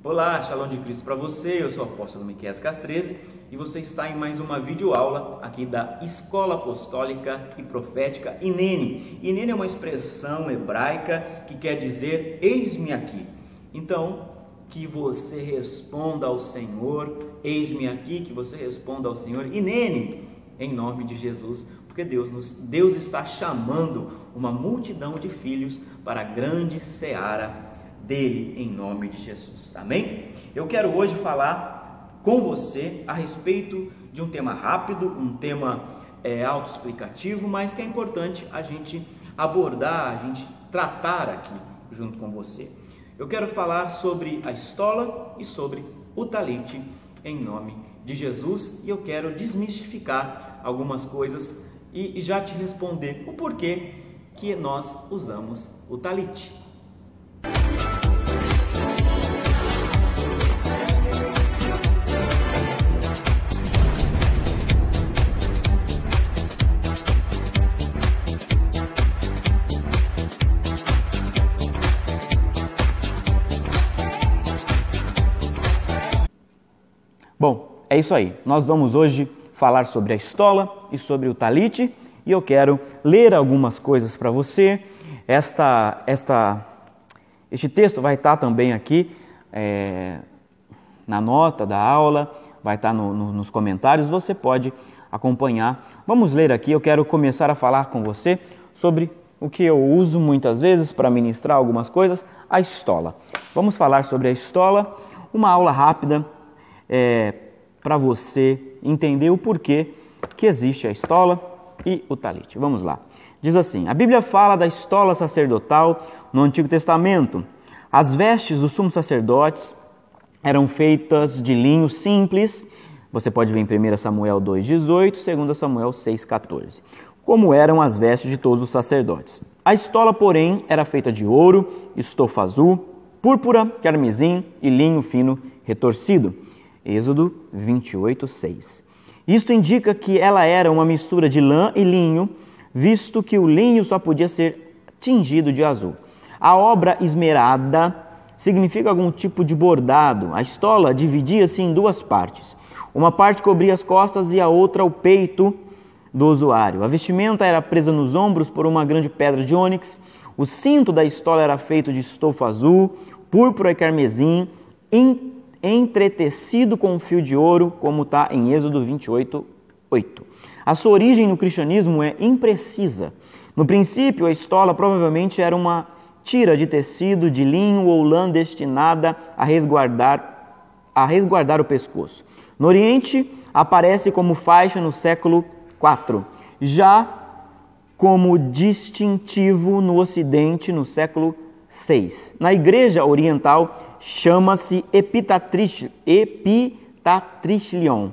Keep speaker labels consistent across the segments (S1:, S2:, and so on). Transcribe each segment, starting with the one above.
S1: Olá, Shalom de Cristo para você, eu sou o apóstolo Miqueias Castrese e você está em mais uma videoaula aqui da Escola Apostólica e Profética Hineni. Hineni é uma expressão hebraica que quer dizer eis-me aqui. Então, que você responda ao Senhor, eis-me aqui, que você responda ao Senhor, Hineni, em nome de Jesus, porque Deus está chamando uma multidão de filhos para a grande seara dele, em nome de Jesus, amém? Eu quero hoje falar com você a respeito de um tema rápido, um tema autoexplicativo, mas que é importante a gente abordar, a gente tratar aqui junto com você. Eu quero falar sobre a estola e sobre o talite, em nome de Jesus, e eu quero desmistificar algumas coisas e já te responder o porquê que nós usamos o talite. Bom, é isso aí. Nós vamos hoje falar sobre a estola e sobre o talite e eu quero ler algumas coisas para você. Este texto vai estar também aqui na nota da aula, vai estar nos comentários, você pode acompanhar. Vamos ler aqui, eu quero começar a falar com você sobre o que eu uso muitas vezes para ministrar algumas coisas, a estola. Vamos falar sobre a estola, uma aula rápida, para você entender o porquê que existe a estola e o talite. Vamos lá. Diz assim, a Bíblia fala da estola sacerdotal no Antigo Testamento. As vestes dos sumos sacerdotes eram feitas de linho simples, você pode ver em 1 Samuel 2,18, 2 Samuel 6,14, como eram as vestes de todos os sacerdotes. A estola, porém, era feita de ouro, estofa azul, púrpura, carmesim e linho fino retorcido. Êxodo 28:6. Isto indica que ela era uma mistura de lã e linho, visto que o linho só podia ser tingido de azul. A obra esmerada significa algum tipo de bordado. A estola dividia-se em duas partes. Uma parte cobria as costas e a outra o peito do usuário. A vestimenta era presa nos ombros por uma grande pedra de ônix. O cinto da estola era feito de estofa azul, púrpura e carmesim, entretecido com um fio de ouro, como está em Êxodo 28:8. A sua origem no cristianismo é imprecisa. No princípio, a estola provavelmente era uma tira de tecido de linho ou lã destinada a resguardar o pescoço. No Oriente, aparece como faixa no século IV, já como distintivo no Ocidente no século VI. Na Igreja Oriental, chama-se epitatriclion.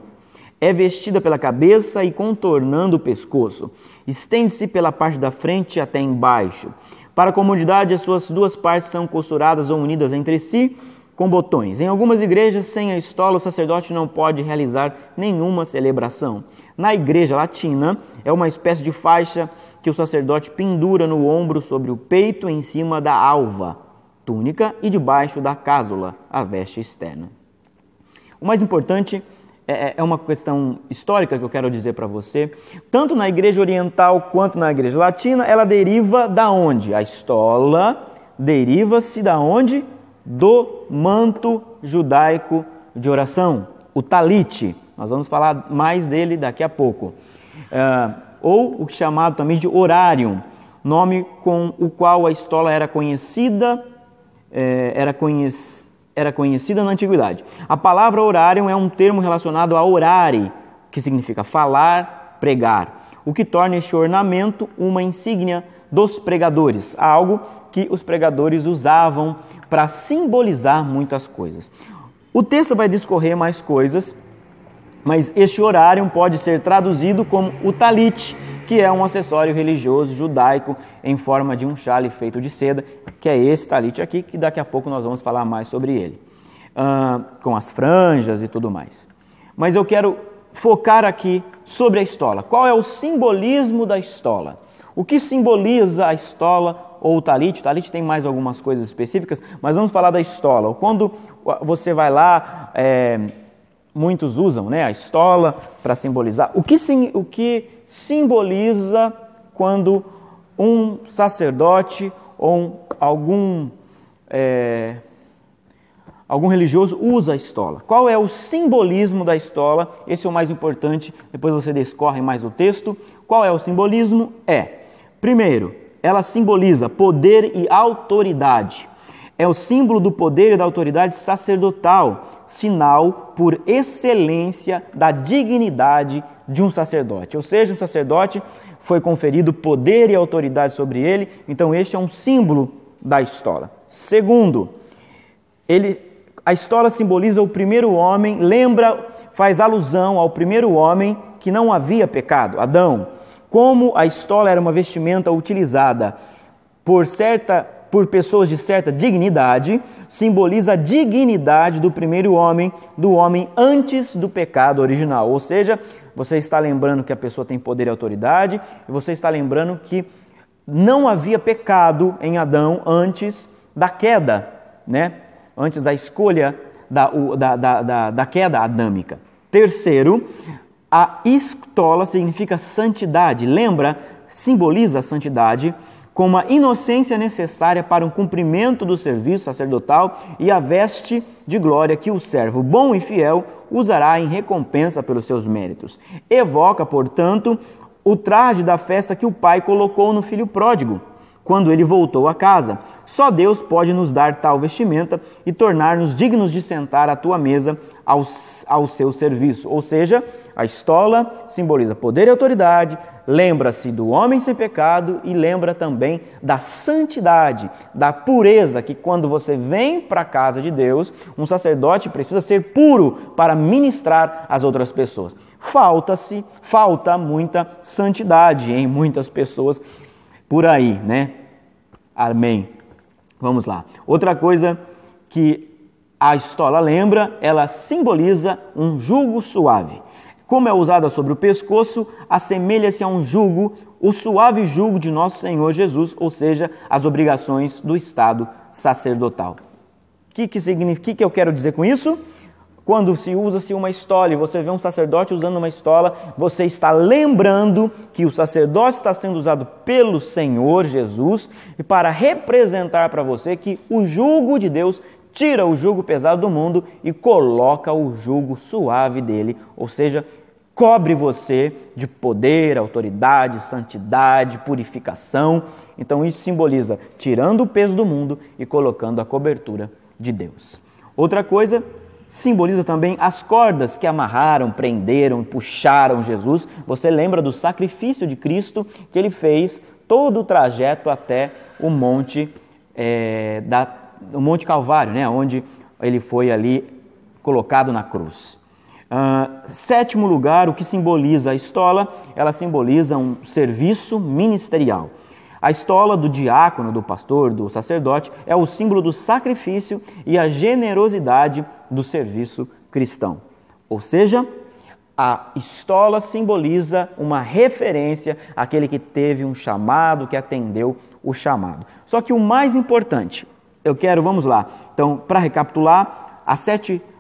S1: É vestida pela cabeça e contornando o pescoço. Estende-se pela parte da frente até embaixo. Para a comodidade, as suas duas partes são costuradas ou unidas entre si com botões. Em algumas igrejas, sem a estola, o sacerdote não pode realizar nenhuma celebração. Na Igreja Latina, é uma espécie de faixa que o sacerdote pendura no ombro sobre o peito em cima da alva, túnica, e debaixo da cásula, a veste externa. O mais importante é uma questão histórica que eu quero dizer para você. Tanto na Igreja Oriental quanto na Igreja Latina, ela deriva da onde? A estola deriva-se da onde? Do manto judaico de oração, o talite. Nós vamos falar mais dele daqui a pouco. Ou o chamado também de horário, nome com o qual a estola era conhecida na antiguidade. A palavra horário é um termo relacionado a orare, que significa falar, pregar, o que torna este ornamento uma insígnia dos pregadores, algo que os pregadores usavam para simbolizar muitas coisas. O texto vai discorrer mais coisas, mas este horário pode ser traduzido como o talite, que é um acessório religioso judaico em forma de um xale feito de seda, que é esse talite aqui, que daqui a pouco nós vamos falar mais sobre ele, com as franjas e tudo mais. Mas eu quero focar aqui sobre a estola. Qual é o simbolismo da estola? O que simboliza a estola ou o talite. O talite tem mais algumas coisas específicas, mas vamos falar da estola. Quando você vai lá, muitos usam, né, a estola para simbolizar. O que simboliza quando um sacerdote ou algum religioso usa a estola? Qual é o simbolismo da estola? Esse é o mais importante, depois você descorre mais o texto. Qual é o simbolismo? Primeiro, ela simboliza poder e autoridade. É o símbolo do poder e da autoridade sacerdotal, sinal por excelência da dignidade de um sacerdote. Ou seja, um sacerdote foi conferido poder e autoridade sobre ele, então este é um símbolo da estola. Segundo, a estola simboliza o primeiro homem, faz alusão ao primeiro homem que não havia pecado, Adão. Como a estola era uma vestimenta utilizada por pessoas de certa dignidade, simboliza a dignidade do primeiro homem, do homem antes do pecado original. Ou seja, você está lembrando que a pessoa tem poder e autoridade, e você está lembrando que não havia pecado em Adão antes da queda, né? Antes da escolha da queda adâmica. Terceiro, a estola significa santidade. Simboliza a santidade como a inocência necessária para um cumprimento do serviço sacerdotal e a veste de glória que o servo bom e fiel usará em recompensa pelos seus méritos. Evoca, portanto, o traje da festa que o pai colocou no filho pródigo, quando ele voltou a casa. Só Deus pode nos dar tal vestimenta e tornar-nos dignos de sentar à tua mesa ao seu serviço. Ou seja, a estola simboliza poder e autoridade, lembra-se do homem sem pecado e lembra também da santidade, da pureza, que quando você vem para a casa de Deus, um sacerdote precisa ser puro para ministrar às outras pessoas. Falta muita santidade em muitas pessoas por aí, né? Amém. Vamos lá. Outra coisa que a estola lembra, ela simboliza um jugo suave. Como é usada sobre o pescoço, assemelha-se a um jugo, o suave jugo de nosso Senhor Jesus, ou seja, as obrigações do estado sacerdotal. O que eu quero dizer com isso? Quando se usa-se uma estola e você vê um sacerdote usando uma estola, você está lembrando que o sacerdote está sendo usado pelo Senhor Jesus e para representar para você que o jugo de Deus tira o jugo pesado do mundo e coloca o jugo suave dele, ou seja, cobre você de poder, autoridade, santidade, purificação. Então isso simboliza tirando o peso do mundo e colocando a cobertura de Deus. Outra coisa, simboliza também as cordas que amarraram, prenderam, puxaram Jesus. Você lembra do sacrifício de Cristo que ele fez todo o trajeto até o Monte Calvário, né? Onde ele foi ali colocado na cruz. Sétimo lugar, o que simboliza a estola? Ela simboliza um serviço ministerial. A estola do diácono, do pastor, do sacerdote é o símbolo do sacrifício e a generosidade do serviço cristão. Ou seja, a estola simboliza uma referência àquele que teve um chamado, que atendeu o chamado. Só que o mais importante, vamos lá. Então, para recapitular,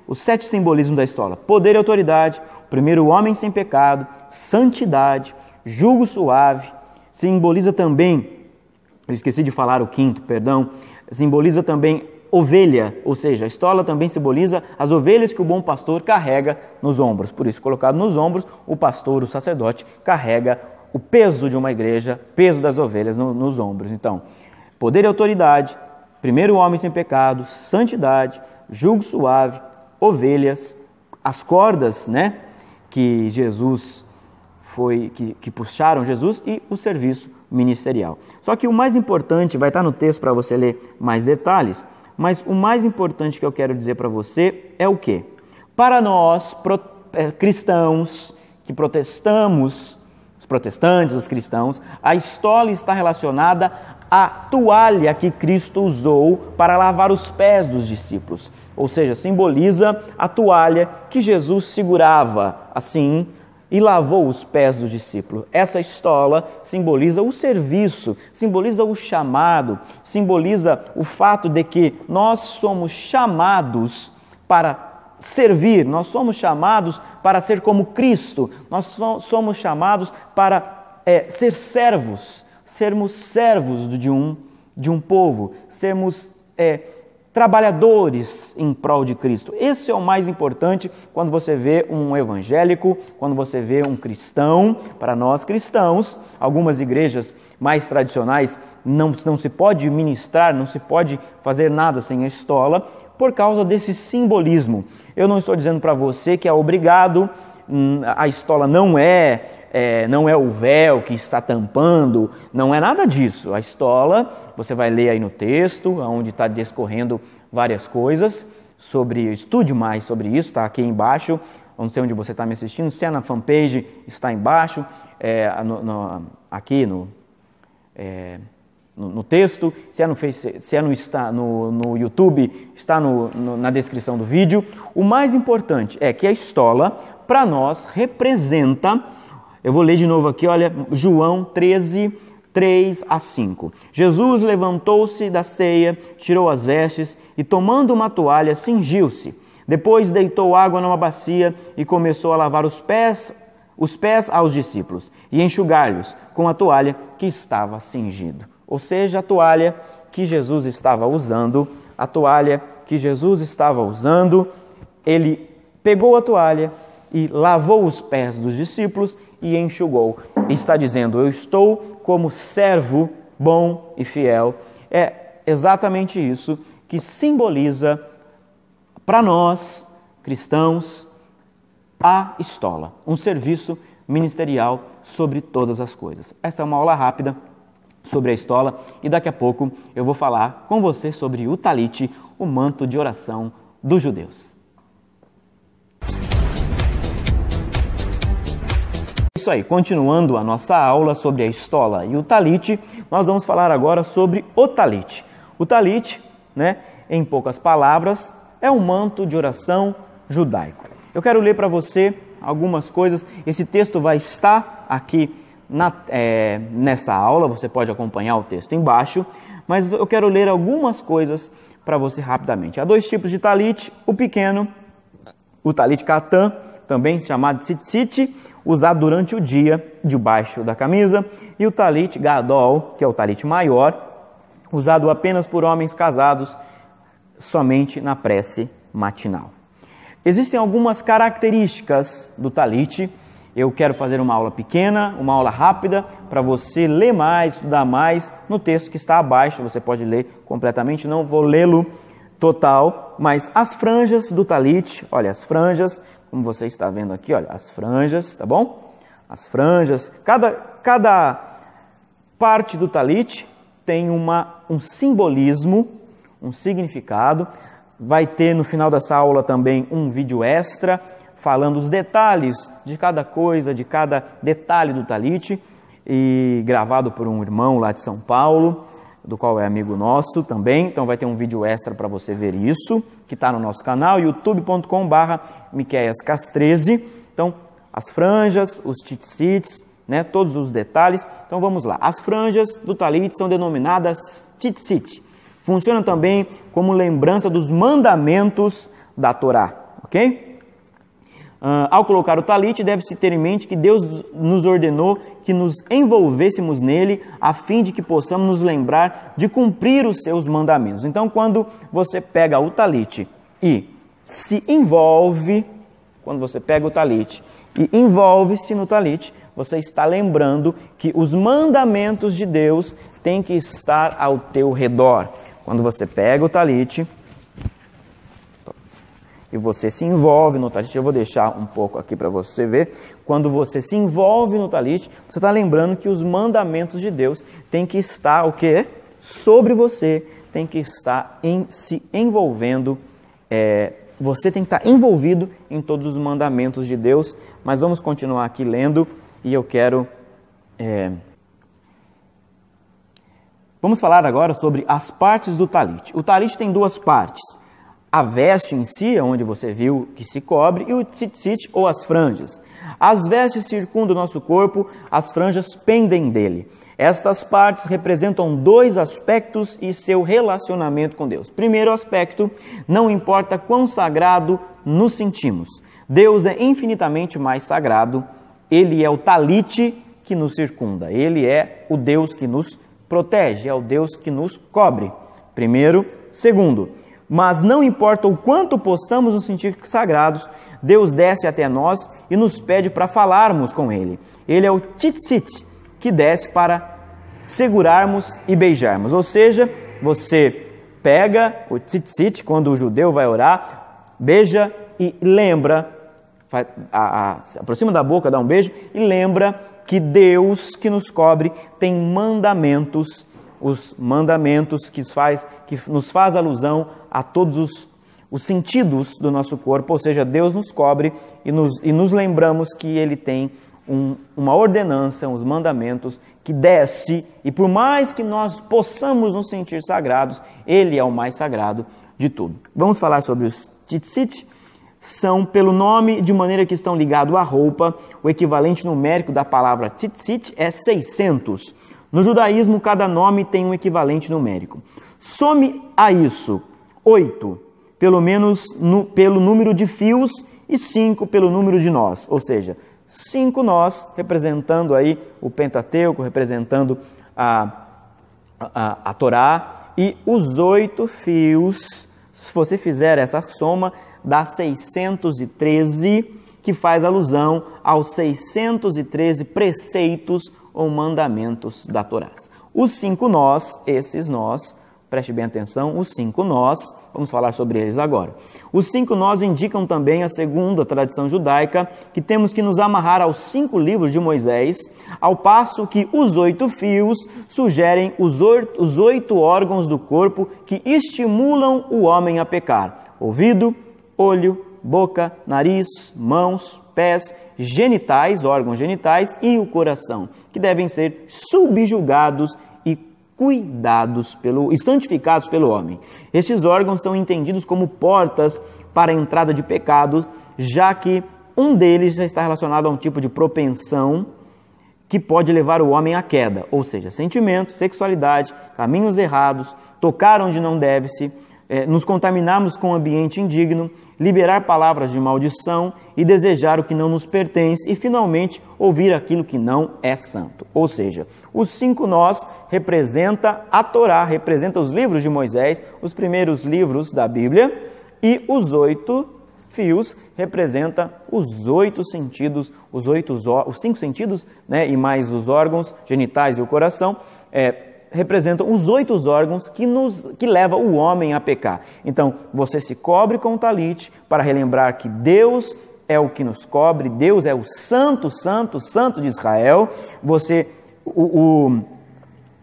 S1: os 7 simbolismos da estola: poder e autoridade, primeiro homem sem pecado, santidade, jugo suave. Simboliza também, eu esqueci de falar o quinto, simboliza também ovelha, ou seja, a estola também simboliza as ovelhas que o bom pastor carrega nos ombros. Por isso, colocado nos ombros, o pastor, o sacerdote, carrega o peso de uma igreja, peso das ovelhas nos ombros. Então, poder e autoridade, primeiro homem sem pecado, santidade, jugo suave, ovelhas, as cordas, né, que Jesus que puxaram Jesus e o serviço ministerial. Só que o mais importante, vai estar no texto para você ler mais detalhes, mas o mais importante que eu quero dizer para você é o quê? Para nós, cristãos, que protestamos, os protestantes, os cristãos, a estola está relacionada à toalha que Cristo usou para lavar os pés dos discípulos. Ou seja, simboliza a toalha que Jesus segurava assim e lavou os pés do discípulo. Essa estola simboliza o serviço, simboliza o chamado, simboliza o fato de que nós somos chamados para servir, nós somos chamados para ser como Cristo, nós somos chamados para ser servos, sermos servos de um povo, sermos trabalhadores em prol de Cristo. Esse é o mais importante quando você vê um evangélico, quando você vê um cristão. Para nós cristãos, algumas igrejas mais tradicionais não se pode ministrar, não se pode fazer nada sem a estola, por causa desse simbolismo. Eu não estou dizendo para você que é obrigado, a estola não é o véu que está tampando, não é nada disso. A estola, você vai ler aí no texto, onde está discorrendo várias coisas, estude mais sobre isso, está aqui embaixo, não sei onde você está me assistindo, se é na fanpage, está embaixo, aqui no texto, se é no YouTube, está na descrição do vídeo. O mais importante é que a estola, para nós, representa, eu vou ler de novo aqui, olha, João 13, 3 a 5. Jesus levantou-se da ceia, tirou as vestes e, tomando uma toalha, cingiu-se. Depois deitou água numa bacia e começou a lavar os pés aos discípulos e enxugar-lhes com a toalha que estava cingido. Ou seja, a toalha que Jesus estava usando, ele pegou a toalha e lavou os pés dos discípulos e enxugou. E está dizendo, eu estou como servo bom e fiel. É exatamente isso que simboliza para nós, cristãos, a estola, um serviço ministerial sobre todas as coisas. Essa é uma aula rápida sobre a estola e daqui a pouco eu vou falar com você sobre o talit, o manto de oração dos judeus. Isso aí, continuando a nossa aula sobre a estola e o talit, nós vamos falar agora sobre o talit. O talit, em poucas palavras, é um manto de oração judaico. Eu quero ler para você algumas coisas, esse texto vai estar aqui nessa aula, você pode acompanhar o texto embaixo, mas eu quero ler algumas coisas para você rapidamente. Há dois tipos de talit, o pequeno, o talit katan, também chamado de tzitzit, usado durante o dia, debaixo da camisa, e o talit gadol, que é o talit maior, usado apenas por homens casados, somente na prece matinal. Existem algumas características do talit. Eu quero fazer uma aula pequena, uma aula rápida, para você ler mais, estudar mais no texto que está abaixo. Você pode ler completamente, não vou lê-lo total, mas as franjas do talit, olha, as franjas, como você está vendo aqui, olha, as franjas, tá bom? As franjas, cada parte do talit tem um simbolismo, um significado. Vai ter no final dessa aula também um vídeo extra, falando os detalhes de cada coisa, de cada detalhe do talit, e gravado por um irmão lá de São Paulo, do qual é amigo nosso também. Então vai ter um vídeo extra para você ver isso, que está no nosso canal, youtube.com/miqueiascas13. Então, as franjas, os tzitzits, todos os detalhes. Então vamos lá. As franjas do talit são denominadas tzitzit. Funcionam também como lembrança dos mandamentos da Torá, ok? Ao colocar o talit, deve-se ter em mente que Deus nos ordenou que nos envolvêssemos nele, a fim de que possamos nos lembrar de cumprir os seus mandamentos. Então, quando você pega o talit e se envolve, quando você pega o talit e envolve-se no talit, você está lembrando que os mandamentos de Deus têm que estar ao teu redor. Quando você pega o talit e você se envolve no talit, eu vou deixar um pouco aqui para você ver. Quando você se envolve no talit, você está lembrando que os mandamentos de Deus têm que estar o quê? Sobre você, tem que estar se envolvendo. Você tem que estar envolvido em todos os mandamentos de Deus. Mas vamos continuar aqui lendo e eu quero... Vamos falar agora sobre as partes do talit. O talit tem duas partes. a veste em si, onde você viu que se cobre, e o tzitzit, ou as franjas. As vestes circundam o nosso corpo, as franjas pendem dele. Estas partes representam dois aspectos e seu relacionamento com Deus. Primeiro aspecto, não importa quão sagrado nos sentimos. Deus é infinitamente mais sagrado. Ele é o talite que nos circunda. Ele é o Deus que nos protege, é o Deus que nos cobre. Primeiro. Segundo, mas não importa o quanto possamos nos sentir sagrados, Deus desce até nós e nos pede para falarmos com Ele. Ele é o tzitzit, que desce para segurarmos e beijarmos. Ou seja, você pega o tzitzit, quando o judeu vai orar, beija e lembra, se aproxima da boca, dá um beijo e lembra que Deus que nos cobre tem mandamentos, os mandamentos que nos faz alusão a todos os sentidos do nosso corpo, ou seja, Deus nos cobre e nos lembramos que Ele tem uma ordenança, uns mandamentos que desce, e por mais que nós possamos nos sentir sagrados, Ele é o mais sagrado de tudo. Vamos falar sobre os tzitzit. São pelo nome, de maneira que estão ligados à roupa. O equivalente numérico da palavra tzitzit é 600. No judaísmo, cada nome tem um equivalente numérico. Some a isso 8, pelo menos pelo número de fios, e 5 pelo número de nós, ou seja, 5 nós, representando aí o Pentateuco, representando a Torá, e os 8 fios, se você fizer essa soma, dá 613, que faz alusão aos 613 preceitos ou mandamentos da Torá. Os 5 nós, esses nós, preste bem atenção, os 5 nós, vamos falar sobre eles agora. Os 5 nós indicam também, segundo a tradição judaica, que temos que nos amarrar aos 5 livros de Moisés, ao passo que os 8 fios sugerem os 8 órgãos do corpo que estimulam o homem a pecar: ouvido, olho, boca, nariz, mãos, pés, genitais, órgãos genitais, e o coração, que devem ser subjugados e cuidados e santificados pelo homem. Estes órgãos são entendidos como portas para a entrada de pecados, já que um deles já está relacionado a um tipo de propensão que pode levar o homem à queda, ou seja, sentimentos, sexualidade, caminhos errados, tocar onde não deve-se, nos contaminarmos com um ambiente indigno, liberar palavras de maldição e desejar o que não nos pertence e, finalmente, ouvir aquilo que não é santo. Ou seja, os 5 nós representa a Torá, representa os livros de Moisés, os primeiros livros da Bíblia, e os 8 fios representa os 8 sentidos, os 5 sentidos, né, e mais os órgãos genitais e o coração, representam os 8 órgãos que levam o homem a pecar. Então, você se cobre com o talite para relembrar que Deus é o que nos cobre, Deus é o santo, santo, santo de Israel. Você,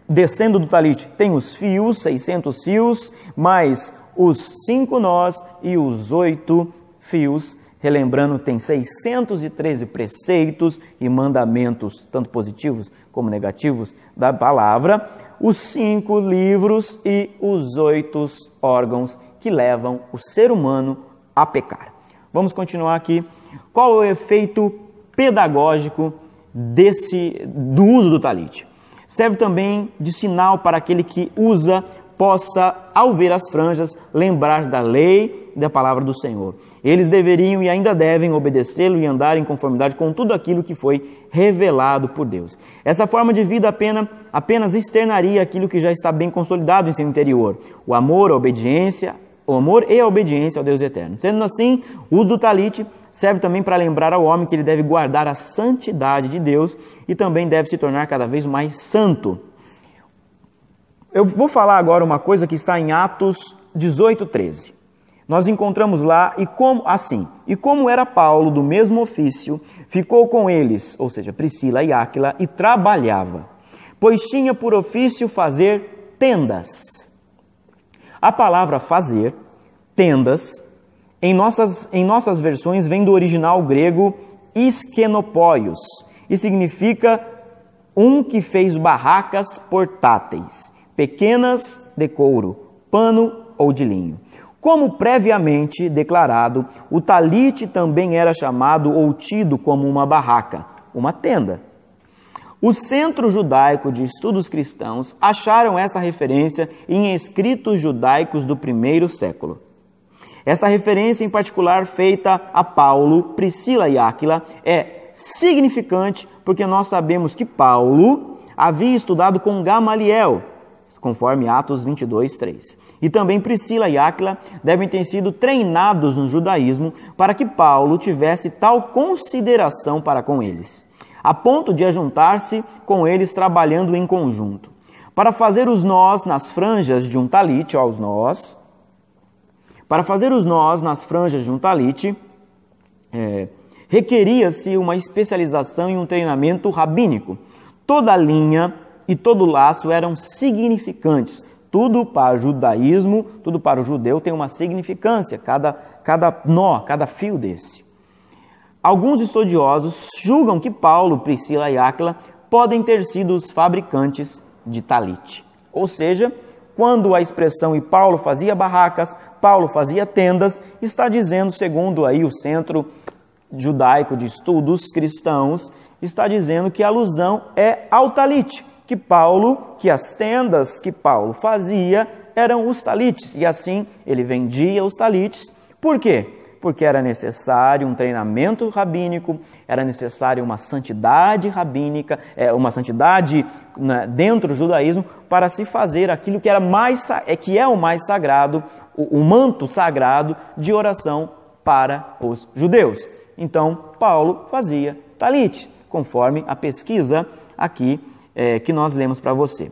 S1: descendo do talite, tem os fios, 600 fios, mais os 5 nós e os 8 fios, relembrando, tem 613 preceitos e mandamentos, tanto positivos como negativos, da palavra, os 5 livros e os 8 órgãos que levam o ser humano a pecar. Vamos continuar aqui. Qual é o efeito pedagógico do uso do talite? Serve também de sinal para aquele que usa, possa, ao ver as franjas, lembrar da lei e da palavra do Senhor. Eles deveriam e ainda devem obedecê-lo e andar em conformidade com tudo aquilo que foi revelado por Deus. Essa forma de vida apenas externaria aquilo que já está bem consolidado em seu interior: o amor e a obediência ao Deus eterno. Sendo assim, o uso do talite serve também para lembrar ao homem que ele deve guardar a santidade de Deus e também deve se tornar cada vez mais santo. Eu vou falar agora uma coisa que está em Atos 18:13. Nós encontramos lá, e como era Paulo do mesmo ofício, ficou com eles, ou seja, Priscila e Áquila, e trabalhava, pois tinha por ofício fazer tendas. A palavra fazer, tendas, em nossas versões vem do original grego iskenopóios, e significa um que fez barracas portáteis, pequenas de couro, pano ou de linho. Como previamente declarado, o talite também era chamado ou tido como uma barraca, uma tenda. O Centro Judaico de Estudos Cristãos acharam esta referência em escritos judaicos do primeiro século. Essa referência em particular feita a Paulo, Priscila e Áquila é significante porque nós sabemos que Paulo havia estudado com Gamaliel, conforme Atos 22, 3. E também Priscila e Áquila devem ter sido treinados no judaísmo para que Paulo tivesse tal consideração para com eles, a ponto de ajuntar-se com eles trabalhando em conjunto. Para fazer os nós nas franjas de um talite, requeria-se uma especialização e um treinamento rabínico. Toda linha e todo laço eram significantes. Tudo para o judaísmo, tudo para o judeu tem uma significância, cada nó, cada fio desse. Alguns estudiosos julgam que Paulo, Priscila e Áquila podem ter sido os fabricantes de talite. Ou seja, quando a expressão "e Paulo fazia barracas, Paulo fazia tendas", está dizendo, segundo aí o Centro Judaico de Estudos Cristãos, está dizendo que a alusão é ao talite, que as tendas que Paulo fazia eram os talites, e assim ele vendia os talites. Por quê? Porque era necessário um treinamento rabínico, era necessário uma santidade rabínica, uma santidade dentro do judaísmo para se fazer aquilo que é o mais sagrado, o manto sagrado de oração para os judeus. Então, Paulo fazia talite, conforme a pesquisa aqui que nós lemos para você.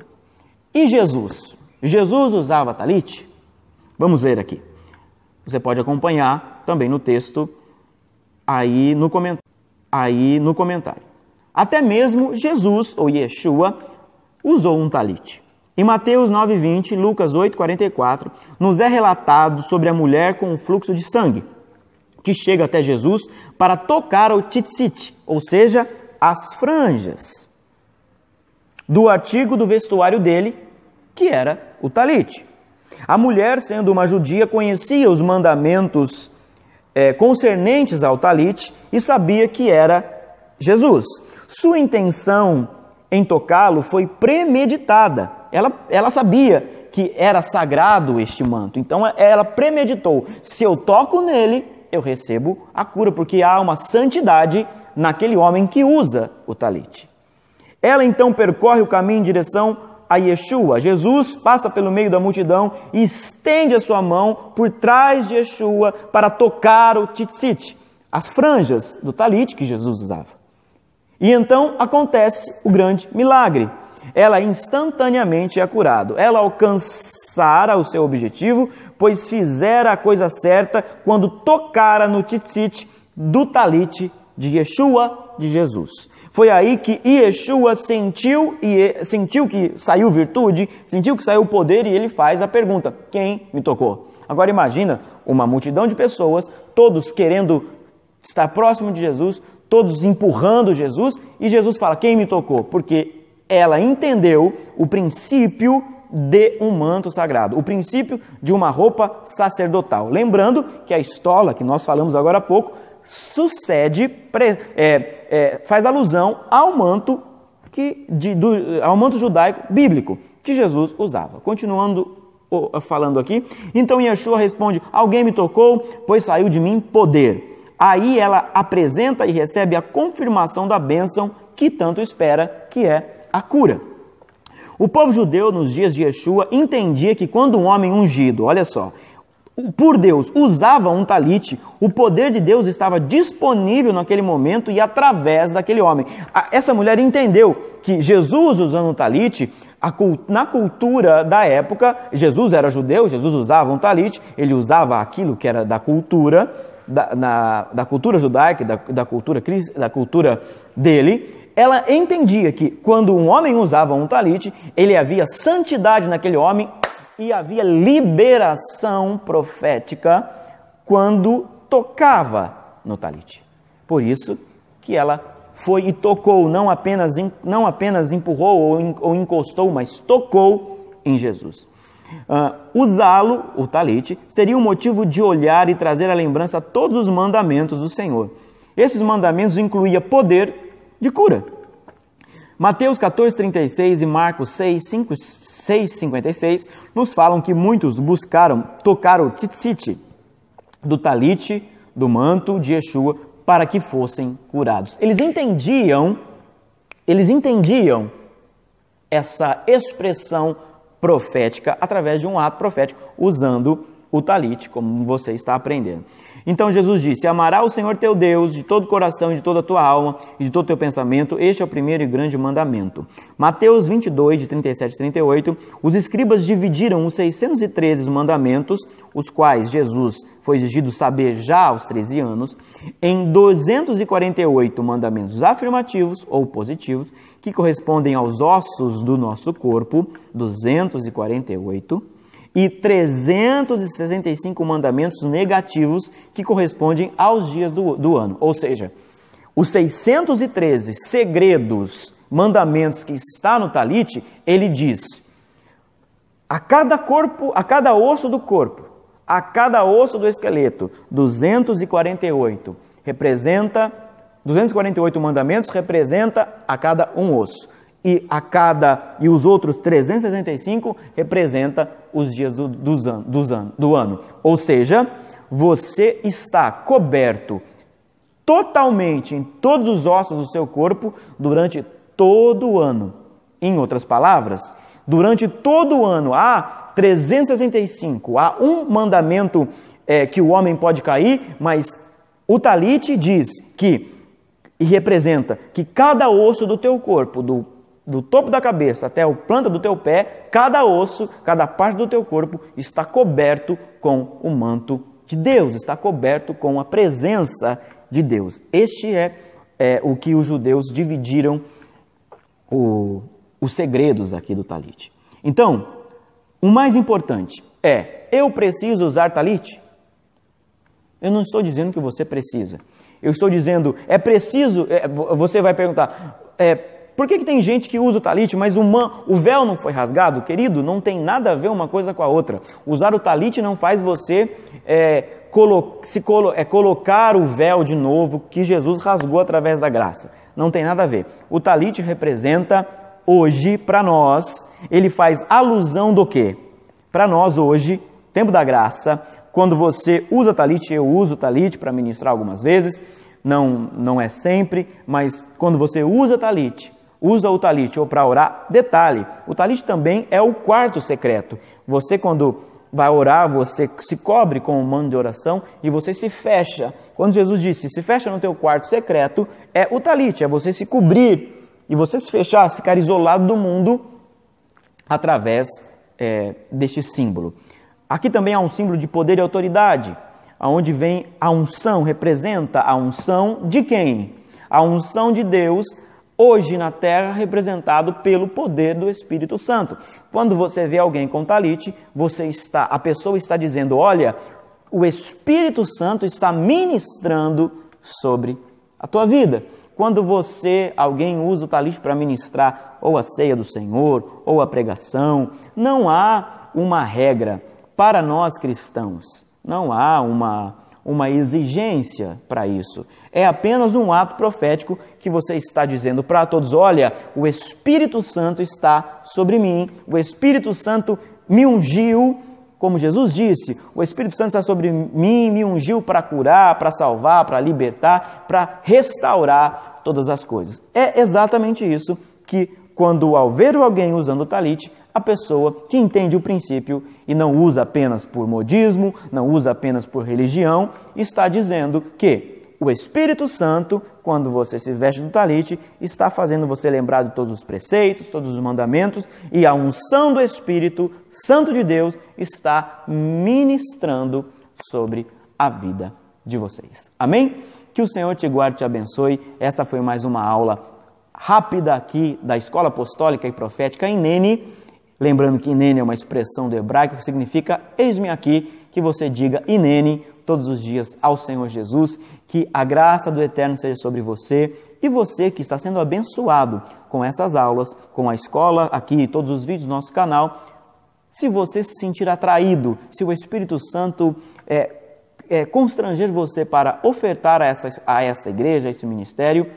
S1: E Jesus? Jesus usava talite? Vamos ler aqui. Você pode acompanhar também no texto, aí no comentário. Até mesmo Jesus, ou Yeshua, usou um talite. Em Mateus 9:20, Lucas 8:44, nos é relatado sobre a mulher com um fluxo de sangue, que chega até Jesus para tocar o tzitzit, ou seja, as franjas do artigo do vestuário dele, que era o talite. A mulher, sendo uma judia, conhecia os mandamentos concernentes ao talite e sabia que era Jesus. Sua intenção em tocá-lo foi premeditada. Ela sabia que era sagrado este manto, então ela premeditou: se eu toco nele, eu recebo a cura, porque há uma santidade naquele homem que usa o talite. Ela então percorre o caminho em direção a Yeshua. Jesus passa pelo meio da multidão e estende a sua mão por trás de Yeshua para tocar o tzitzit, as franjas do talite que Jesus usava. E então acontece o grande milagre. Ela instantaneamente é curada. Ela alcançara o seu objetivo, pois fizera a coisa certa quando tocara no tzitzit do talite de Yeshua, de Jesus. Foi aí que Yeshua sentiu que saiu virtude, sentiu que saiu poder, e ele faz a pergunta: quem me tocou? Agora imagina uma multidão de pessoas, todos querendo estar próximo de Jesus, todos empurrando Jesus, e Jesus fala: quem me tocou? Porque ela entendeu o princípio de um manto sagrado, o princípio de uma roupa sacerdotal. Lembrando que a estola, que nós falamos agora há pouco, faz alusão ao manto ao manto judaico bíblico que Jesus usava. Continuando falando aqui, então Yeshua responde: alguém me tocou, pois saiu de mim poder. Aí ela apresenta e recebe a confirmação da bênção que tanto espera, que é a cura. O povo judeu nos dias de Yeshua entendia que quando um homem ungido, olha só, por Deus, usava um talite, o poder de Deus estava disponível naquele momento e através daquele homem. Essa mulher entendeu que Jesus usando um talite, na cultura da época, Jesus era judeu, Jesus usava um talite, ele usava aquilo que era da cultura, da cultura judaica, da cultura dele. Ela entendia que quando um homem usava um talite, ele havia santidade naquele homem, e havia liberação profética quando tocava no talite. Por isso que ela foi e tocou, não apenas empurrou ou encostou, mas tocou em Jesus. Usá-lo, o talit, seria um motivo de olhar e trazer à lembrança todos os mandamentos do Senhor. Esses mandamentos incluíam poder de cura. Mateus 14:36 e Marcos 6:56 nos falam que muitos buscaram tocar o tzitzit do talit, do manto de Yeshua, para que fossem curados. Eles entendiam essa expressão profética através de um ato profético, usando o talit, como você está aprendendo. Então Jesus disse: amará o Senhor teu Deus de todo o coração, de toda a tua alma e de todo o teu pensamento. Este é o primeiro e grande mandamento. Mateus 22, de 37 e 38, os escribas dividiram os 613 mandamentos, os quais Jesus foi exigido saber já aos 13 anos, em 248 mandamentos afirmativos ou positivos, que correspondem aos ossos do nosso corpo, 248, e 365 mandamentos negativos que correspondem aos dias do ano. Ou seja, os 613 segredos, mandamentos que está no talit, ele diz: a cada corpo, a cada osso do corpo, a cada osso do esqueleto, 248 mandamentos representa a cada um osso. E os outros 365 representa os dias do ano. Ou seja, você está coberto totalmente em todos os ossos do seu corpo durante todo o ano. Em outras palavras, durante todo o ano há 365, há um mandamento que o homem pode cair, mas o talit diz que, e representa que cada osso do teu corpo, do topo da cabeça até a planta do teu pé, cada osso, cada parte do teu corpo está coberto com o manto de Deus, está coberto com a presença de Deus. Este é o que os judeus dividiram os segredos aqui do talit. Então, o mais importante é: eu preciso usar talit? Eu não estou dizendo que você precisa. Eu estou dizendo, é preciso... você vai perguntar... por que tem gente que usa o talit, mas o véu não foi rasgado? Querido, não tem nada a ver uma coisa com a outra. Usar o talit não faz você colocar o véu de novo que Jesus rasgou através da graça. Não tem nada a ver. O talit representa, hoje, para nós, ele faz alusão do quê? Para nós, hoje, tempo da graça, quando você usa talit, eu uso talit para ministrar algumas vezes, não é sempre, mas quando você usa o talit ou para orar, detalhe, o talit também é o quarto secreto. Você, quando vai orar, você se cobre com um manto de oração e você se fecha. Quando Jesus disse, se fecha no teu quarto secreto, é o talit, é você se cobrir e você se fechar, ficar isolado do mundo através deste símbolo. Aqui também há um símbolo de poder e autoridade, aonde vem a unção, representa a unção de quem? A unção de Deus, hoje na terra, representado pelo poder do Espírito Santo. Quando você vê alguém com talit, a pessoa está dizendo, olha, o Espírito Santo está ministrando sobre a tua vida. Quando alguém usa o talit para ministrar ou a ceia do Senhor, ou a pregação, não há uma regra para nós cristãos. Não há uma exigência para isso. É apenas um ato profético que você está dizendo para todos, olha, o Espírito Santo está sobre mim, o Espírito Santo me ungiu, como Jesus disse, o Espírito Santo está sobre mim, me ungiu para curar, para salvar, para libertar, para restaurar todas as coisas. É exatamente isso que, quando ao ver alguém usando o talit, a pessoa que entende o princípio e não usa apenas por modismo, não usa apenas por religião, está dizendo que o Espírito Santo, quando você se veste do talit, está fazendo você lembrar de todos os preceitos, todos os mandamentos, e a unção do Espírito Santo de Deus está ministrando sobre a vida de vocês. Amém? Que o Senhor te guarde e te abençoe. Esta foi mais uma aula rápida aqui da Escola Apostólica e Profética Hineni. Lembrando que Hineni é uma expressão do hebraico que significa eis-me aqui, que você diga Hineni todos os dias ao Senhor Jesus, que a graça do Eterno seja sobre você e você que está sendo abençoado com essas aulas, com a escola aqui e todos os vídeos do nosso canal, Se você se sentir atraído, se o Espírito Santo constranger você para ofertar a essa igreja, a esse ministério,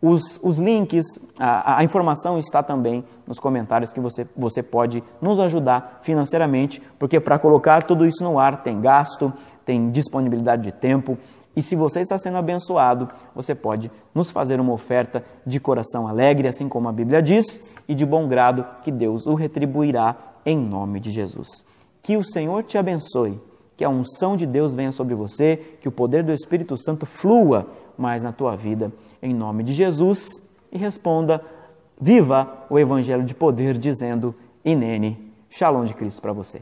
S1: os links, a informação está também nos comentários que você pode nos ajudar financeiramente, porque para colocar tudo isso no ar tem gasto, tem disponibilidade de tempo, e se você está sendo abençoado, você pode nos fazer uma oferta de coração alegre, assim como a Bíblia diz, e de bom grado, que Deus o retribuirá em nome de Jesus. Que o Senhor te abençoe, que a unção de Deus venha sobre você, que o poder do Espírito Santo flua mais na tua vida, em nome de Jesus, e responda, viva o Evangelho de poder, dizendo, Inene, Shalom de Cristo para você.